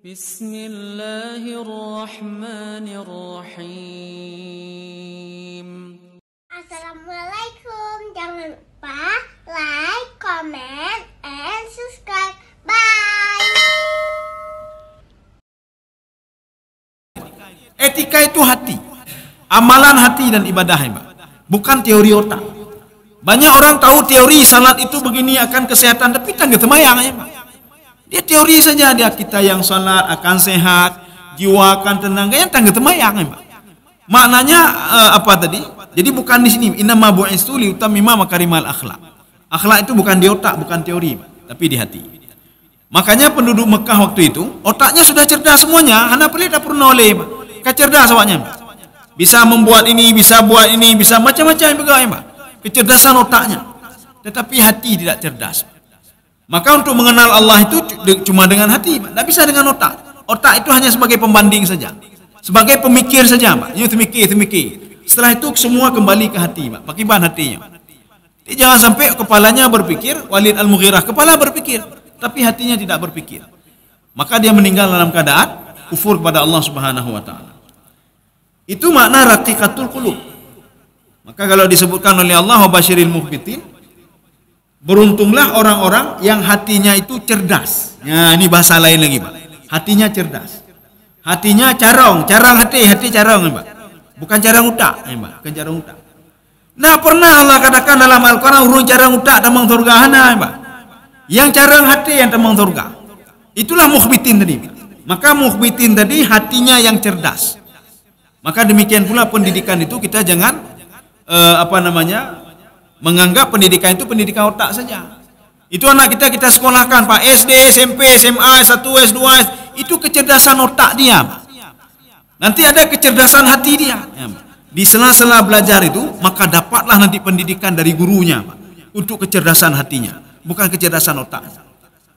Bismillahirrahmanirrahim. Assalamualaikum. Jangan lupa like, comment, and subscribe. Bye. Etika itu hati, amalan hati dan ibadah, bukan teori otak. Banyak orang tahu teori salat itu begini akan kesehatan, tapi tak ketemayang, Dia teori saja, dia kita yang salat akan sehat, jiwa akan tenang, yang tak ketemayang, Maknanya apa tadi? Jadi bukan di sini. Innama bu'istu liutammima makarimal akhlak. Akhlak itu bukan di otak, bukan teori, tapi di hati. Makanya penduduk Mekah waktu itu otaknya sudah cerdas semuanya. Hana pelit tak pernah oleh, kecerdas awaknya. Bisa membuat ini, bisa buat ini, bisa macam-macam juga, kecerdasan otaknya. Tetapi hati tidak cerdas. Maka untuk mengenal Allah itu cuma dengan hati, tidak bisa dengan otak. Otak itu hanya sebagai pembanding saja, sebagai pemikir saja, Itu mikir. Setelah itu semua kembali ke hati, pakai bahan hatinya. Jadi jangan sampai kepalanya berpikir, Walid Al-Mughirah kepala berpikir, tapi hatinya tidak berpikir. Maka dia meninggal dalam keadaan kufur kepada Allah Subhanahu wa taala. Itu makna raqiqatul qulub. Maka kalau disebutkan oleh Allah wa basyiril mukhbitin, beruntunglah orang-orang yang hatinya itu cerdas. Nah, ini bahasa lain lagi, Pak. Hatinya cerdas. Hatinya carong hati carong, Pak. Bukan carong utak, Pak. Bukan carong utak. Nah, pernah Allah katakan dalam Al-Quran urun carong utak tamang surga, Pak. Yang carong hati yang tamang surga. Itulah mukhbitin tadi. Maka mukhbitin tadi hatinya yang cerdas. Maka demikian pula pendidikan itu kita jangan menganggap pendidikan itu pendidikan otak saja. Itu anak kita sekolahkan, Pak, SD, SMP, SMA, S1, S2, itu kecerdasan otak dia, Pak. Nanti ada kecerdasan hati dia. Di sela-sela belajar itu, maka dapatlah nanti pendidikan dari gurunya, Pak, untuk kecerdasan hatinya, bukan kecerdasan otak.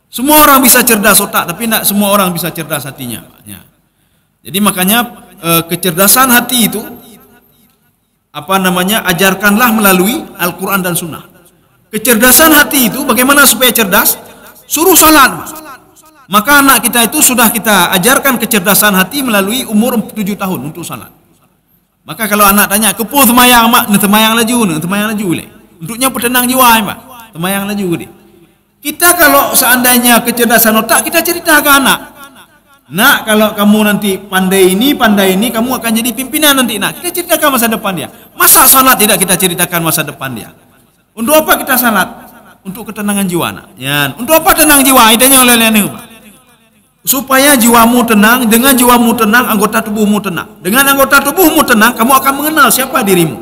Semua orang bisa cerdas otak, tapi tidak semua orang bisa cerdas hatinya, Pak. Jadi makanya kecerdasan hati itu ajarkanlah melalui Al-Quran dan Sunnah. Kecerdasan hati itu bagaimana supaya cerdas? Suruh salat. Maka anak kita itu sudah kita ajarkan kecerdasan hati melalui umur 7 tahun untuk salat. Maka kalau anak tanya, kepuh temayang, Mak? Temayang laju le. Untuknya pertenang jiwa, Mak. Temayang laju dia. Kita kalau seandainya kecerdasan otak, kita cerita ke anak. Nak, kalau kamu nanti pandai ini, kamu akan jadi pimpinan nanti, nak. Kita ceritakan masa depan dia. Masa salat tidak kita ceritakan masa depan dia? Untuk apa kita salat? Untuk ketenangan jiwa, nak. Ya. Untuk apa tenang jiwa? Itanya oleh Pak. Supaya jiwamu tenang, dengan jiwamu tenang, anggota tubuhmu tenang. Dengan anggota tubuhmu tenang, kamu akan mengenal siapa dirimu.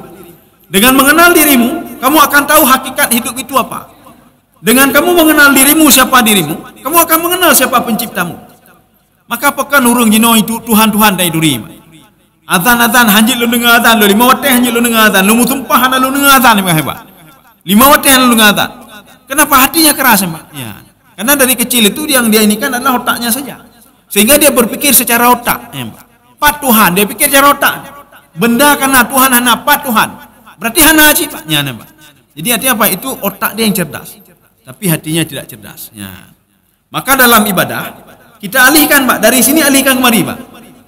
Dengan mengenal dirimu, kamu akan tahu hakikat hidup itu apa. Dengan kamu mengenal dirimu, siapa dirimu, kamu akan mengenal siapa penciptamu. Maka pekan urung jino itu Tuhan dari duri. Azan hanjil lu dengar azan, lu 5 waktu hanjil lu dengar azan, lu mutumpah lu dengar azan, hebat. 5 waktu lu dengar azan. Kenapa hatinya keras, Pak? Ya. Karena dari kecil itu yang dia ini kan adalah otaknya saja. Sehingga dia berpikir secara otak, Pat Tuhan, dia pikir secara otak. Benda karena Tuhan hana pat Tuhan. Berarti hana aja, Pak. Ya, Pak. Jadi artinya apa? Itu otak dia yang cerdas. Tapi hatinya tidak cerdas. Ya. Maka dalam ibadah kita alihkan, Pak, dari sini alihkan kemari, Pak.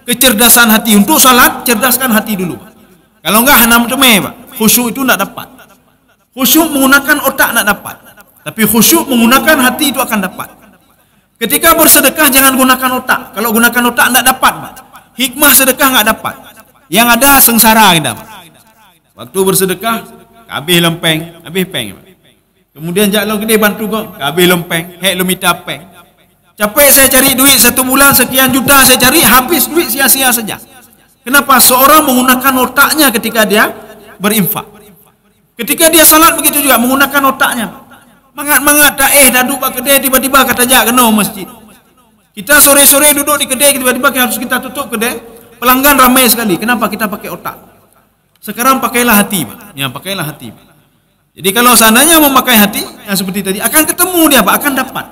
Kecerdasan hati untuk salat, cerdaskan hati dulu, Pak. Kalau enggak hanam temai, Pak. Khusyuk itu tidak dapat. Khusyuk menggunakan otak tidak dapat. Tapi khusyuk menggunakan hati itu akan dapat. Ketika bersedekah jangan gunakan otak. Kalau gunakan otak tidak dapat, Pak. Hikmah sedekah enggak dapat. Yang ada sengsara kita, Pak. Waktu bersedekah, habis lempeng, habis peng, Pak. Kemudian jak lo gede bantu kok, habis lempeng, hek lo minta peng. Capek saya cari duit 1 bulan sekian juta saya cari, habis duit sia-sia saja. Kenapa? Seorang menggunakan otaknya ketika dia berinfak. Ketika dia salat begitu juga menggunakan otaknya. Mangat dah duduk di kedai tiba-tiba kata jak kena masjid. Kita sore-sore duduk di kedai tiba-tiba harus kita tutup kedai. Pelanggan ramai sekali. Kenapa? Kita pakai otak. Sekarang pakailah hati, Pak. Ya, pakailah hati, Pak. Jadi kalau seandainya memakai hati yang seperti tadi akan ketemu dia, Pak, akan dapat.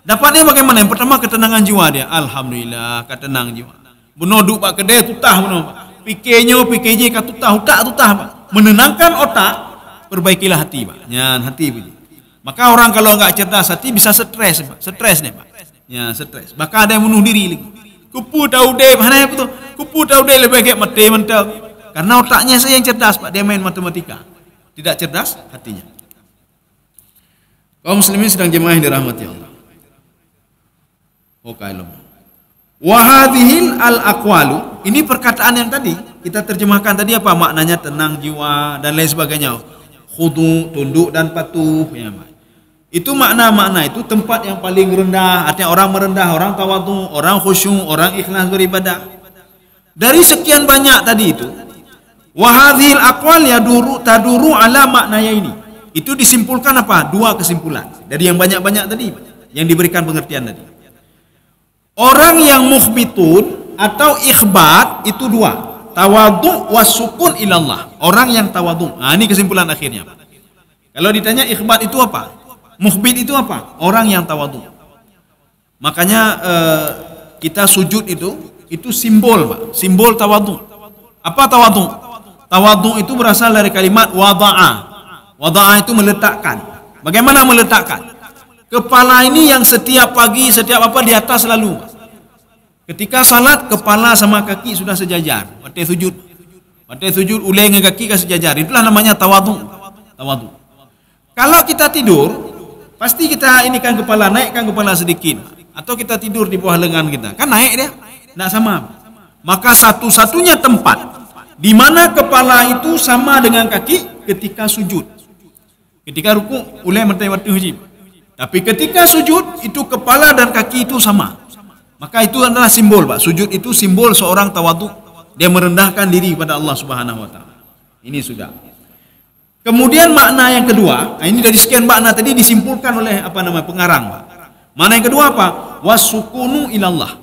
Dapatnya bagaimana? Yang pertama ketenangan jiwa dia. Alhamdulillah, ketenang jiwa. Benar duduk Pak kedai tutah benar, Pak. Pikirnya ka tutah, Pak. Menenangkan otak, perbaikilah hati, Pak. Ya, hati begini. Maka orang kalau enggak cerdas hati bisa stres, Pak. Stres nih, Pak. Ya, stres. Bahkan ada yang bunuh diri lagi. Kupu tahu deh, mana apa tu? Kupu tahu deh lebih baik mati mentah. Karena otaknya saya yang cerdas, Pak. Dia main matematika. Tidak cerdas hatinya. Kaum muslimin sedang jemaah yang dirahmati Allah. Oke, wahadhil al-aqwalu, ini perkataan yang tadi kita terjemahkan tadi apa maknanya? Tenang jiwa dan lain sebagainya. Khudu, tunduk dan patuh, ya. Itu makna-makna itu tempat yang paling rendah, artinya orang merendah, orang tawadhu, orang khusyuk, orang ikhlas beribadah. Dari sekian banyak tadi itu, wahadhil aqwal taduru ala maknanya ini. Itu disimpulkan apa? Dua kesimpulan dari yang banyak-banyak tadi yang diberikan pengertian tadi. Orang yang mukhbitun atau ikhbat itu dua, tawadhu wasukun ilallah. Orang yang tawadhu. Nah, ini kesimpulan akhirnya. Kalau ditanya ikhbat itu apa? Mukhbit itu apa? Orang yang tawadhu. Makanya kita sujud itu simbol, Pak. Simbol tawadhu. Apa tawadhu? Tawadhu itu berasal dari kalimat wada'a. Wada'a itu meletakkan. Bagaimana meletakkan? Kepala ini yang setiap pagi, setiap apa di atas selalu. Ketika salat, kepala sama kaki sudah sejajar. Waktu sujud, ulai dengan kaki kan sejajar. Itulah namanya tawadhu. Tawadhu. Kalau kita tidur, pasti kita ini kan kepala naikkan kepala sedikit. Atau kita tidur di bawah lengan kita. Kan naik dia. Tidak sama. Maka satu-satunya tempat di mana kepala itu sama dengan kaki ketika sujud. Ketika ruku, ulai mertai hujib. Tapi ketika sujud, itu kepala dan kaki itu sama. Maka itu adalah simbol, Pak. Sujud itu simbol seorang tawadhu. Dia merendahkan diri kepada Allah Subhanahu wa taala. Ini sudah. Kemudian makna yang kedua, ini dari sekian makna tadi disimpulkan oleh pengarang, Pak. Makna yang kedua apa? Wasukunu ilallah.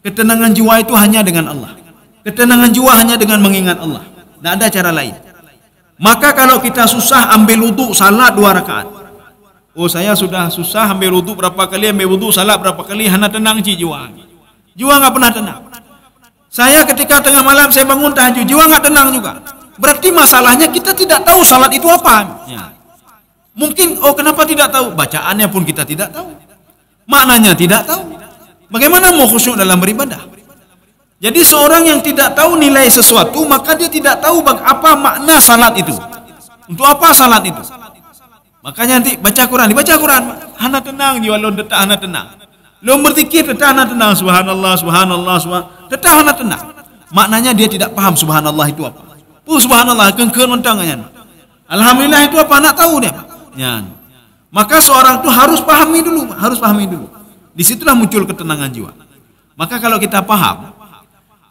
Ketenangan jiwa itu hanya dengan Allah. Ketenangan jiwa hanya dengan mengingat Allah. Tidak ada cara lain. Maka kalau kita susah ambil wudu, salat 2 rakaat. Oh, saya sudah susah ambil wudu berapa kali, ambil wudu salat berapa kali, hana tenang jiwa. Jiwa enggak pernah tenang. Saya ketika tengah malam saya bangun tahajud, jiwa enggak tenang juga. Berarti masalahnya kita tidak tahu salat itu apa. Ya. Mungkin kenapa tidak tahu? Bacaannya pun kita tidak tahu. Maknanya tidak tahu. Bagaimana mau khusyuk dalam beribadah? Jadi seorang yang tidak tahu nilai sesuatu, maka dia tidak tahu apa makna salat itu. Untuk apa salat itu? Makanya nanti baca Quran, dibaca Quran, hana tenang jiwa lon detak hana tenang. Lon berzikir detak hana tenang, subhanallah, subhanallah, detak hana tenang. Maknanya dia tidak paham subhanallah itu apa. Subhanallah, kengkeun mentangannya. Alhamdulillah itu apa? Nak tahu dia, Pak. Ya. Maka seorang itu harus pahami dulu, harus pahami dulu. Disitulah muncul ketenangan jiwa. Maka kalau kita paham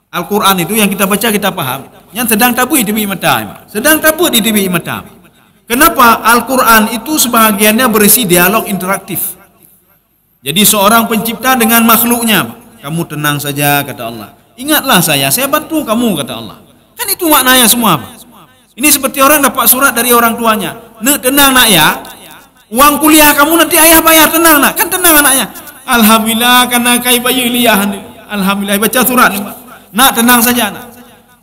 Al-Quran itu yang kita baca kita paham, yang sedang tabu di mata, sedang tabu di mata. Kenapa? Al-Quran itu sebahagiannya berisi dialog interaktif. Jadi seorang pencipta dengan makhluknya, kamu tenang saja kata Allah. Ingatlah saya bantu kamu kata Allah. Kan itu maknanya semua. Ini seperti orang dapat surat dari orang tuanya. Nak tenang nak ya, uang kuliah kamu nanti ayah bayar, tenang nak. Kan tenang anaknya. Alhamdulillah karena kai bayu liyah. Alhamdulillah baca surat ni. Nak tenang saja nak.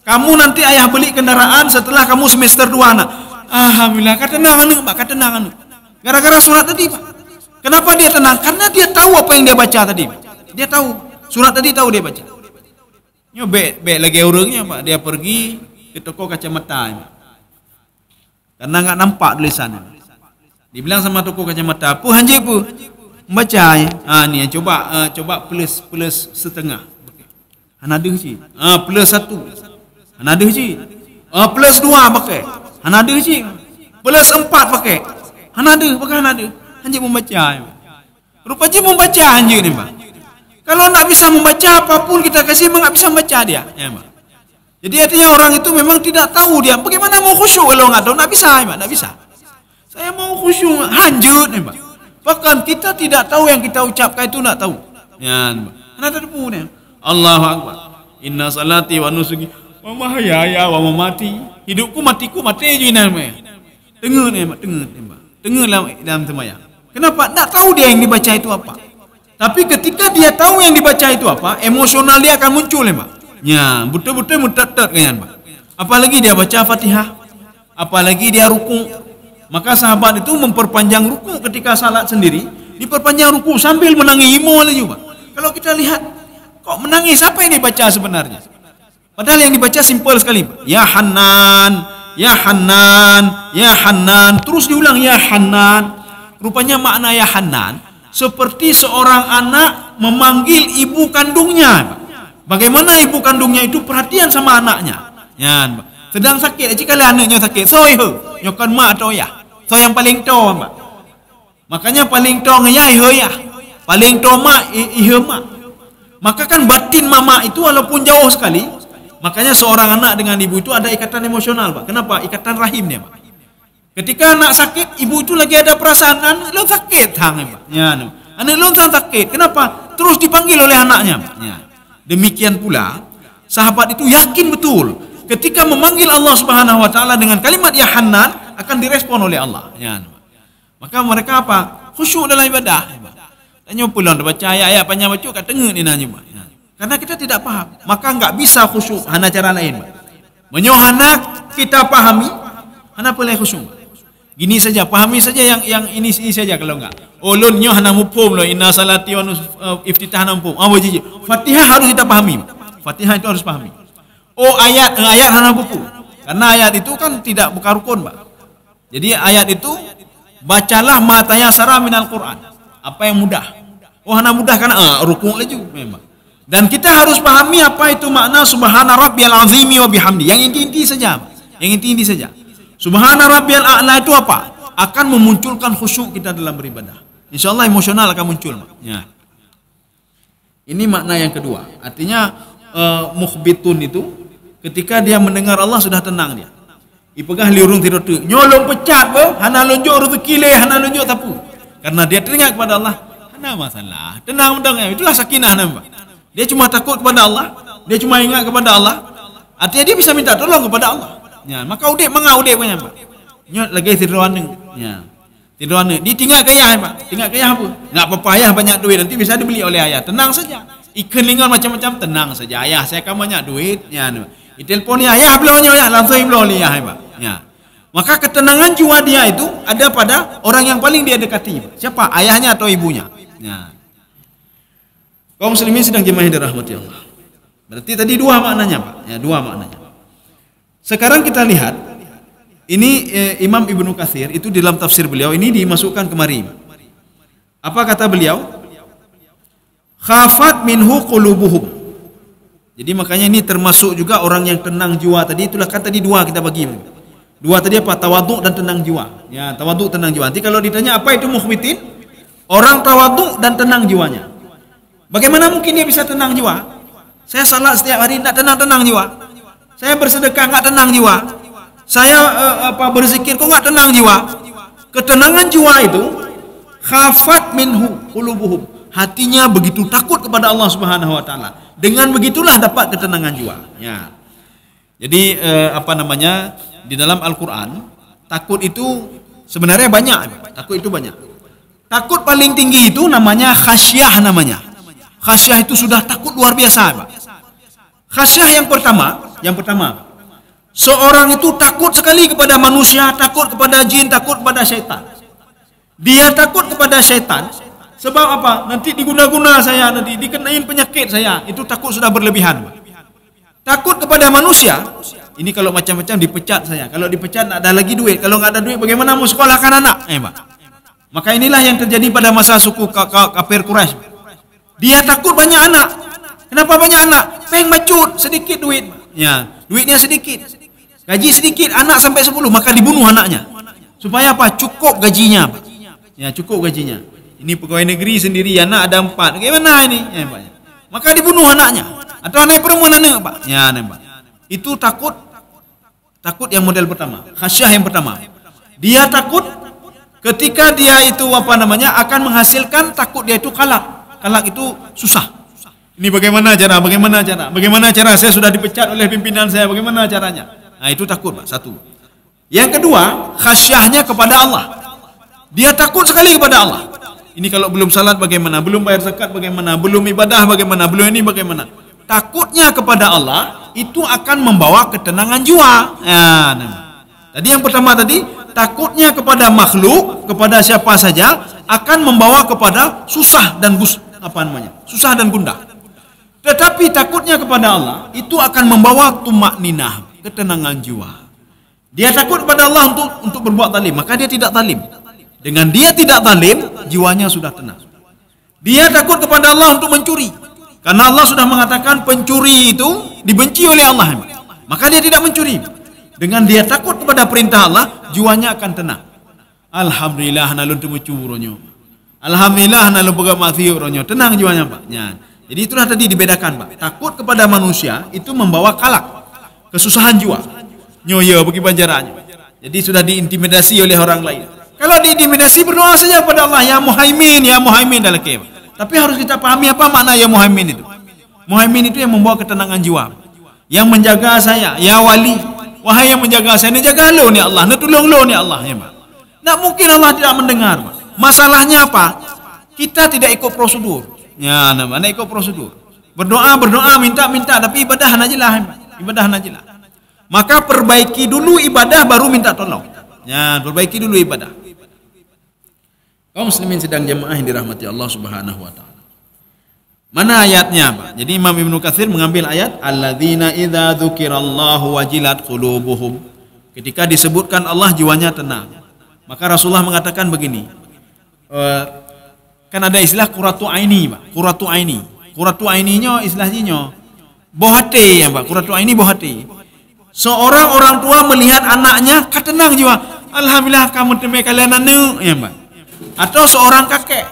Kamu nanti ayah beli kendaraan setelah kamu semester 2 nak. Alhamdulillah, kata tenang anu, Pak, kata tenang anu. Gara-gara surat tadi, Pak. Kenapa dia tenang? Karena dia tahu apa yang dia baca tadi. Dia tahu. Surat tadi tahu dia baca. Nyobek lagi orangnya, Pak. Dia pergi ke toko kacamata. Pak. Karena enggak nampak tulisannya. Dibilang sama toko kacamata, "Pu hanji pu." Membaca ya. Ni coba plus setengah. Hana ada sih. Plus 1. Hana ada sih. Plus 2 pakai. Hana ada sih. Plus 4 pakai. Hana ada, pakai hana ada. Anjir membaca. Rupanya membaca anjir ni, Pak. Kalau nak bisa membaca apapun kita kasih memang enggak bisa membaca dia. Ya, Pak. Jadi artinya orang itu memang tidak tahu dia. Bagaimana mau khusyuk kalau enggak tahu? Enggak bisa, Pak, enggak bisa. Saya mau khusyuk, hanjut ni, Pak. Bahkan kita tidak tahu yang kita ucapkan itu enggak tahu. Ya, Pak. Hana ada punya. Allahu Akbar. Inna salati wa nusuki wa mahyaya wa mamati. Hidupku matiku mati je namanya. Dengar ni, Pak, dengar. Dengar dalam sembahyang. Kenapa? Tak tahu dia yang dibaca itu apa. Tapi ketika dia tahu yang dibaca itu apa, emosional dia akan muncul, Pak. Ya, betul-betul mutat-tat kan, Pak. Apalagi dia baca Fatihah, apalagi dia ruku. Maka sahabat itu memperpanjang ruku ketika salat sendiri, diperpanjang ruku sambil menangis imo lagi, Pak. Kalau kita lihat, kok menangis? Apa yang dibaca sebenarnya? Padahal yang dibaca simpel sekali. Ya Hanan, Ya Hanan, Ya Hanan. Terus diulang Ya Hanan. Rupanya makna Ya Hanan seperti seorang anak memanggil ibu kandungnya. Bagaimana ibu kandungnya itu perhatian sama anaknya. Ya, sedang sakit, jika anaknya sakit, soi he, nyokan mak atau ya. So yang paling to, Mbak. Makanya paling to ngaya ya. Paling to mak ihe mak. Maka kan batin mama itu walaupun jauh sekali, makanya seorang anak dengan ibu itu ada ikatan emosional, Pak. Kenapa? Ikatan rahimnya, Pak. Ketika anak sakit, ibu itu lagi ada perasaan anak lo sakit, Pak. Ya, anak lo sakit. Kenapa? Terus dipanggil oleh anaknya, Pak. Ya. Demikian pula sahabat itu yakin betul ketika memanggil Allah Subhanahu wa taala dengan kalimat Ya Hanan akan direspon oleh Allah. Ya. Maka mereka apa? Khusyuk dalam ibadah. Tanya pulang baca ayat-ayat panjang baca kat tengah ni nanya. Ya. Karena kita tidak paham, maka enggak bisa khusyuk hana cara lain. Menyohana kita pahami, hana boleh khusyuk. Gini saja, pahami saja yang ini saja kalau enggak. Ulun nyoh hana mufhum lo inna salati wa iftitah hana mufhum. Jadi Fatihah harus kita pahami. Fatihah itu harus pahami. Oh ayat hana buku. Karena ayat itu kan tidak bukan rukun, Pak. Jadi ayat itu bacalah ma tayassara minal Quran. Apa yang mudah. Oh hana mudah kan rukun laju memang. Dan kita harus pahami apa itu makna subhana rabbiyal azimi wa bihamdi. Yang inti-inti saja. Yang inti-inti saja. Subhana rabbiyal a'la itu apa? Akan memunculkan khusyuk kita dalam beribadah. Insyaallah emosional akan muncul. Ya. Ini makna yang kedua. Artinya mukhbitun itu ketika dia mendengar Allah sudah tenang dia. Ipegah liurung tidur tu. Nyolong pecat bo, hana lonjok rezeki le, hana lonjok tapu. Karena dia teringat kepada Allah, hana masalah. Tenang undang. Itulah sakinah nampak. Dia cuma takut kepada Allah, dia cuma ingat kepada Allah. Artinya dia bisa minta tolong kepada Allah. Ya, maka udip mangau udip punya, Pak. Nyot lagi tidur ane. Ya. Tidur ane. Dia tinggal ke ayah, Pak. Tinggal ke ayah apa? Enggak apa-apa ayah banyak duit nanti bisa dibeli oleh ayah. Tenang saja. Ikan linggal macam-macam tenang saja. Ayah saya kan banyak duit. Ya. Telepon ayah belum ayah langsung belum ayah, Pak. Ya. Maka ketenangan jiwa dia itu ada pada orang yang paling dia dekati. Siapa? Ayahnya atau ibunya? Ya. Kaum muslimin sedang jemaah yang dirahmati Allah. Berarti tadi dua maknanya, Pak. Ya, dua maknanya. Sekarang kita lihat ini Imam Ibnu Katsir itu di dalam tafsir beliau ini dimasukkan kemari. Apa kata beliau? Khafat minhu qulubuhum. Jadi makanya ini termasuk juga orang yang tenang jiwa tadi. Itulah kan tadi dua kita bagi. Dua tadi apa? Tawaduk dan tenang jiwa. Ya, tawaduk tenang jiwa. Nanti kalau ditanya apa itu mukhbitin? Orang tawaduk dan tenang jiwanya. Bagaimana mungkin dia bisa tenang jiwa? Saya salat setiap hari tidak tenang jiwa. Saya bersedekah enggak tenang jiwa. Saya berzikir kok enggak tenang jiwa. Ketenangan jiwa itu khafat minhu qulubuhum. Hatinya begitu takut kepada Allah Subhanahu wa taala. Dengan begitulah dapat ketenangan jiwa. Ya. Jadi di dalam Al-Qur'an takut itu sebenarnya banyak. Takut itu banyak. Takut paling tinggi itu namanya khasyah namanya. Khasyah itu sudah takut luar biasa, Pak. Khasyah yang pertama, seorang itu takut sekali kepada manusia, takut kepada jin, takut kepada syaitan. Dia takut kepada syaitan sebab apa? Nanti diguna-guna saya, nanti dikenain penyakit saya. Itu takut sudah berlebihan. Takut kepada manusia, ini kalau macam-macam dipecat saya. Kalau dipecat tak ada lagi duit. Kalau enggak ada duit bagaimana mau sekolahkan anak? Pak. Maka inilah yang terjadi pada masa suku kafir Quraisy. Dia takut banyak anak. Kenapa banyak anak? Peng macut, sedikit duit. Ya, duitnya sedikit. Gaji sedikit, anak sampai 10, maka dibunuh anaknya. Supaya apa? Cukup gajinya. Ya, cukup gajinya. Ini pegawai negeri sendiri, anak ada 4. Bagaimana ini? Ya, Pak. Maka dibunuh anaknya. Atau anak perempuan anak, Pak. Ya, Pak. Itu takut yang model pertama. Khasyah yang pertama. Dia takut ketika dia itu akan menghasilkan, takut dia itu kalak. Kalak itu susah. Ini bagaimana cara saya sudah dipecat oleh pimpinan saya, bagaimana caranya? Nah, itu takut, Pak. Satu. Yang kedua, khasyahnya kepada Allah. Dia takut sekali kepada Allah. Ini kalau belum salat bagaimana? Belum bayar zakat bagaimana? Belum ibadah bagaimana? Belum ini bagaimana? Takutnya kepada Allah itu akan membawa ketenangan jiwa. Tadi yang pertama takutnya kepada makhluk, kepada siapa saja akan membawa kepada susah dan susah dan gundah. Tetapi takutnya kepada Allah itu akan membawa tumakninah, ketenangan jiwa. Dia takut kepada Allah untuk berbuat zalim, maka dia tidak zalim. Dengan dia tidak zalim, jiwanya sudah tenang. Dia takut kepada Allah untuk mencuri, karena Allah sudah mengatakan pencuri itu dibenci oleh Allah, maka dia tidak mencuri. Dengan dia takut kepada perintah Allah, jiwanya akan tenang. Alhamdulillah nalun temu curonyo. Alhamdulillah nalun pegang mafiuronyo. Tenang jiwanya, Pak. Ya. Jadi itulah tadi dibedakan, Pak. Takut kepada manusia itu membawa kalak, kesusahan jiwa. Nyoyo bagi banjarannya. Jadi sudah diintimidasi oleh orang lain. Kalau diintimidasi, berdoa saja kepada Allah, ya Muhaimin dalam kebab. Tapi harus kita pahami apa makna ya Muhaimin itu. Muhaimin itu yang membawa ketenangan jiwa, yang menjaga saya, ya wali. Wahai yang menjaga saya, ini jaga lo ni Allah, ni tolong lo ni Allah, ya Pak. Tak mungkin Allah tidak mendengar, Pak. Masalahnya apa? Kita tidak ikut prosedur. Ya, nak ikut prosedur. Berdoa, minta, tapi ibadah najilah, ibadah najilah. Maka perbaiki dulu ibadah, baru minta tolong. Ya, perbaiki dulu ibadah. Kaum muslimin sedang jemaah yang dirahmati Allah Subhanahu wa taala. Mana ayatnya, Pak? Jadi Imam Ibnu Katsir mengambil ayat alladzina idza dzukirallahu wajilat qulubuhum. Ketika disebutkan Allah, jiwanya tenang. Maka Rasulullah mengatakan begini. Kan ada istilah qurratu aini, Pak. Qurratu aini. Qurratu aininya istilahnya bohate, ya, Pak. Qurratu aini bohate. Seorang orang tua melihat anaknya ketenang jiwa. Alhamdulillah kamu temui kalian anu, ya, Pak. Atau seorang kakek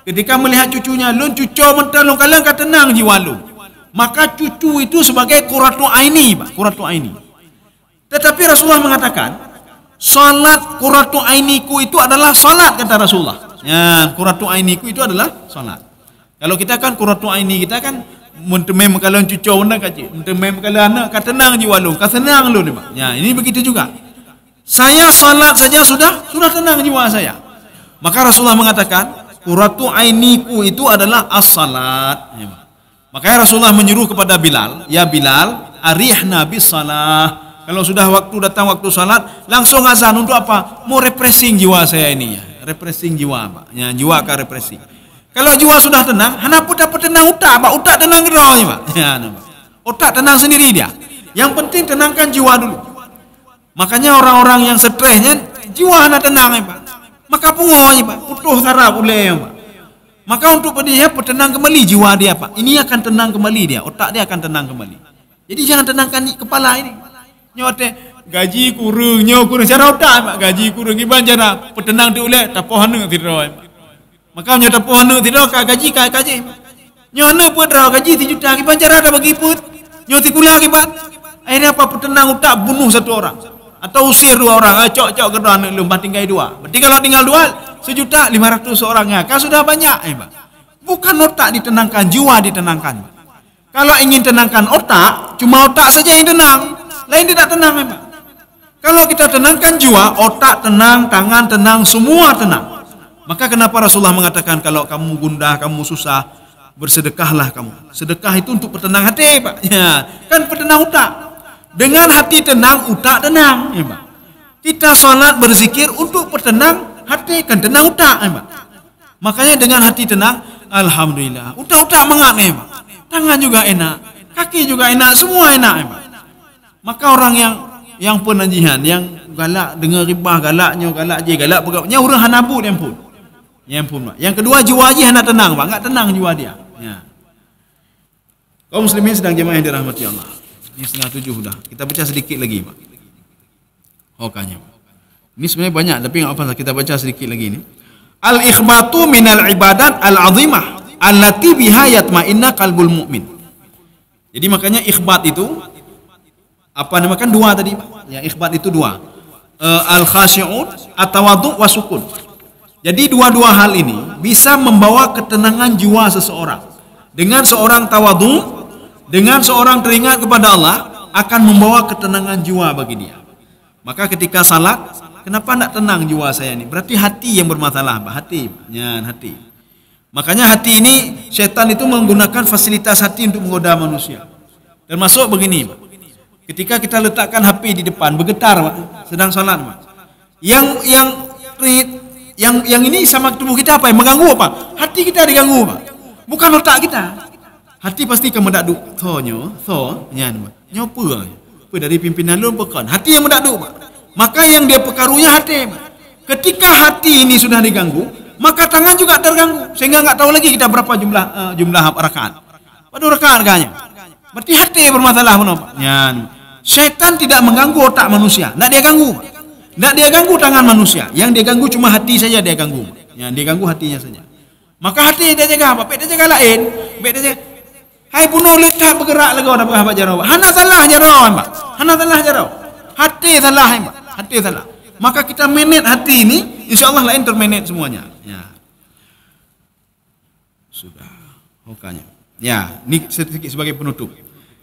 ketika melihat cucunya, lun cucu mentalung kalian ketenang jiwa lun. Maka cucu itu sebagai qurratu aini, Pak. Qurratu aini. Tetapi Rasulullah mengatakan, salat qurratu ainiku itu adalah salat, kata Rasulullah. Ya, qurratu ainiku itu adalah salat. Kalau kita kan qurratu aini kita kan mentemem kalian cucu unda kaji, mentemem kalian anak ketenang jiwa lu, ketenang lu nih, Pak. Ya, ini begitu juga. Saya salat saja sudah tenang jiwa saya. Maka Rasulullah mengatakan, qurratu ainiku itu adalah as-salat. Ya, makanya Rasulullah menyuruh kepada Bilal, ya Bilal, arihna bis salah. Kalau sudah datang waktu salat, langsung azan untuk apa? Mau refreshing jiwa saya ini, ya. Refreshing jiwa, Pak. Ya, jiwa akan refreshing. Kalau jiwa sudah tenang, hanapu dapat tenang utak, Pak. Utak tenang gerau, Pak. Ya, Pak. Utak tenang sendiri dia. Yang penting tenangkan jiwa dulu. Makanya orang-orang yang stresnya jiwa hana tenang, Pak. Maka pungonya, Pak. Putuh saraf boleh, Pak. Maka untuk dia tenang kembali jiwa dia, Pak. Ini akan tenang kembali dia. Otak dia akan tenang kembali. Jadi jangan tenangkan kepala ini. Nyote gaji kurang, cara otak, Pak. Gaji kurang iban cara petenang tu oleh tapohan dengan tidur. Maka nyo tapohan dengan tidur gaji kaji. Nyo ne pun draw gaji 3 juta iban cara dah bagi put. Nyo tikula akibat. Akhirnya apa petenang otak bunuh 1 orang atau usir 2 orang. Cok gedan lembah tinggal 2. Berarti kalau tinggal 2 1.500.000 seorangnya. Kan sudah banyak, Pak. Bukan otak ditenangkan, jiwa ditenangkan. Kalau ingin tenangkan otak, cuma otak saja yang tenang. Lain tidak tenang, Pak. Kalau kita tenangkan jiwa, otak tenang, tangan tenang, semua tenang. Maka kenapa Rasulullah mengatakan kalau kamu gundah, kamu susah, bersedekahlah kamu. Sedekah itu untuk pertenang hati, Pak. Ya, kan pertenang otak. Dengan hati tenang, otak tenang, ya, Pak. Kita salat berzikir untuk pertenang hati, kan tenang otak, ya, Pak. Makanya dengan hati tenang, alhamdulillah. Otak mengat, ya, Pak. Tangan juga enak, kaki juga enak, semua enak, ya, Pak. Maka orang yang penajihan, yang galak dengar ribah, galak pegawainya orang hanabu dia pun. Pak. Yang kedua jiwa dia hendak tenang, Pak. Enggak tenang jiwa dia. Ya. Kaum muslimin sedang jemaah yang dirahmati Allah. Ini 6:30 sudah. Kita baca sedikit lagi, Pak. Kayaknya. Ini sebenarnya banyak tapi enggak apa-apa, kita baca sedikit lagi ini. Al-ikhbatu minal ibadat al-azimah allati biha yatma'inna qalbul mu'min. Jadi makanya ikhbat itu apa namakan 2 tadi, Pak. Ya, ikhbat itu 2. Al-khasyi'un, at-tawadhu' wa sukun. Jadi dua-dua hal ini bisa membawa ketenangan jiwa seseorang. Dengan seorang tawadhu, dengan seorang teringat kepada Allah, akan membawa ketenangan jiwa bagi dia. Maka ketika salat, kenapa tidak tenang jiwa saya ini? Berarti hati yang bermasalah, Pak. Hati. Ya, hati. Makanya hati ini, syaitan itu menggunakan fasilitas hati untuk menggoda manusia. Termasuk begini, Pak. Ketika kita letakkan HP di depan, bergetar, Pak, sedang salat, Pak. Yang ini sama tubuh kita apa? Yang mengganggu apa? Hati kita diganggu, Pak. Bukan otak kita. Hati pasti kamu dak duk thonyo, nyan nyopa. Apa dari pimpinan lu bukan. Hati yang mendak duk. Maka yang dia pekarunya hati. Ketika hati ini sudah diganggu, maka tangan juga terganggu sehingga nggak tahu lagi kita berapa jumlah rakaat. Pada rakaat harganya. Berarti hati bermasalah menapa? Nyan. Setan tidak mengganggu otak manusia, enggak dia ganggu. Enggak dia ganggu tangan manusia, yang dia ganggu cuma hati saja dia ganggu. Yang dia ganggu hatinya saja. Maka hati dia jaga apa? Dia jaga lain. Dia jaga. Hai bunuh letah bergerak lagi dah berapa jaro. Hana salah jaro, Mbak. Hana salah jaro. Hati salah, Mbak. Hati salah. Maka kita manage hati ini, insyaallah lain termanage semuanya. Ya. Sudah. Hokanya. Ya, ini sedikit sebagai penutup.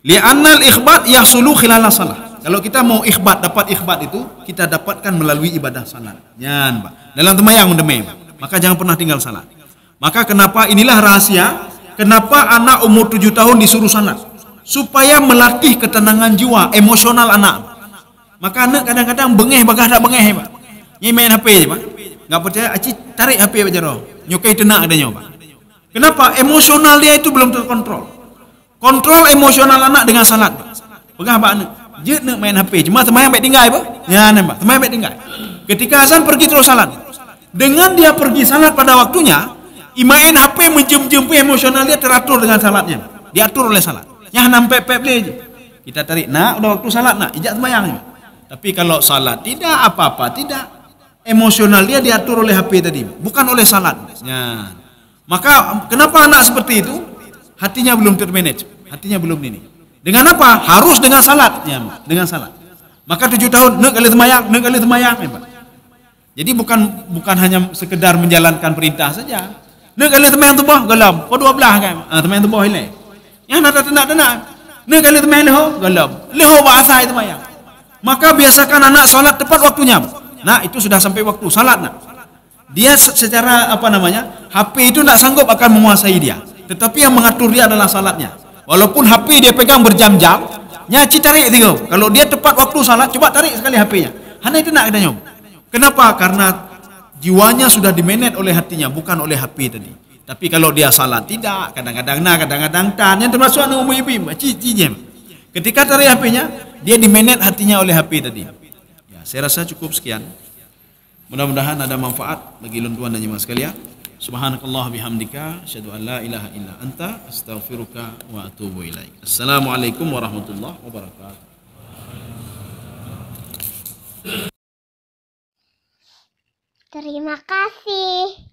Li'annal ikhbat yahsulu khilala salah. Kalau kita mau ikhbat, dapat ikhbat itu kita dapatkan melalui ibadah salat. Nyan, Pak. Dalam temayang mendemai, maka jangan pernah tinggal salat. Maka kenapa inilah rahasia kenapa anak umur 7 tahun disuruh salat? Supaya melatih ketenangan jiwa, emosional anak. Maka anak kadang-kadang bengeh bagah tak bengeh, Pak. Ni main HP je, Pak. Enggak percaya, aci tarik HP Pak Jaro. Nyokai tenak adanya, Pak. Kenapa? Emosional dia itu belum terkontrol. Kontrol emosional anak dengan salat. Pegah Pak anak. Dia nak main HP, cuma temayang baik tinggal, Pak. Ya, nampak. Temayang baik tinggal. Ketika azan pergi terus salat. Dengan dia pergi salat pada waktunya, main HP menjem-jem emosional dia teratur dengan salatnya. Diatur oleh salat. Yang nampak pep dia je. Kita tarik, nak udah waktu salat nak, ijak temayang. Tapi kalau salat tidak apa-apa, tidak. Emosional dia diatur oleh HP tadi, bukan oleh salat. Ya. Maka kenapa anak seperti itu? Hatinya belum termanage, hatinya belum ini. Dengan apa? Harus dengan salat, ya, dengan salat. Maka 7 tahun nak kali temayang, ya, Pak. Jadi bukan hanya sekedar menjalankan perintah saja. Nak kali temayang tebah galam, po 12 kan. Temayang tebah hilai. Yang nak tenak. Nak kali temayang leho galam. Leho bahasa itu temayang. Maka biasakan anak salat tepat waktunya. Nah, itu sudah sampai waktu salat nak. Dia secara HP itu tidak sanggup akan menguasai dia. Tetapi yang mengatur dia adalah salatnya. Walaupun HP dia pegang berjam-jam, nyaci tarik tiga. Kalau dia tepat waktu salat, coba tarik sekali HP-nya. Hanya itu nak katanya. Kenapa? Karena jiwanya sudah dimanage oleh hatinya, bukan oleh HP tadi. Tapi kalau dia salat tidak, kadang-kadang kadang-kadang tan. Yang termasuk anak umum ibu, cijem. Ketika tarik HP-nya, dia dimanage hatinya oleh HP tadi. Ya, saya rasa cukup sekian. Mudah-mudahan ada manfaat bagi tuan dan jemaah sekalian. Subhanakallah bihamdika asyhadu an la ilaha illa anta astaghfiruka wa atubu ilaik. Assalamualaikum warahmatullahi wabarakatuh. Terima kasih.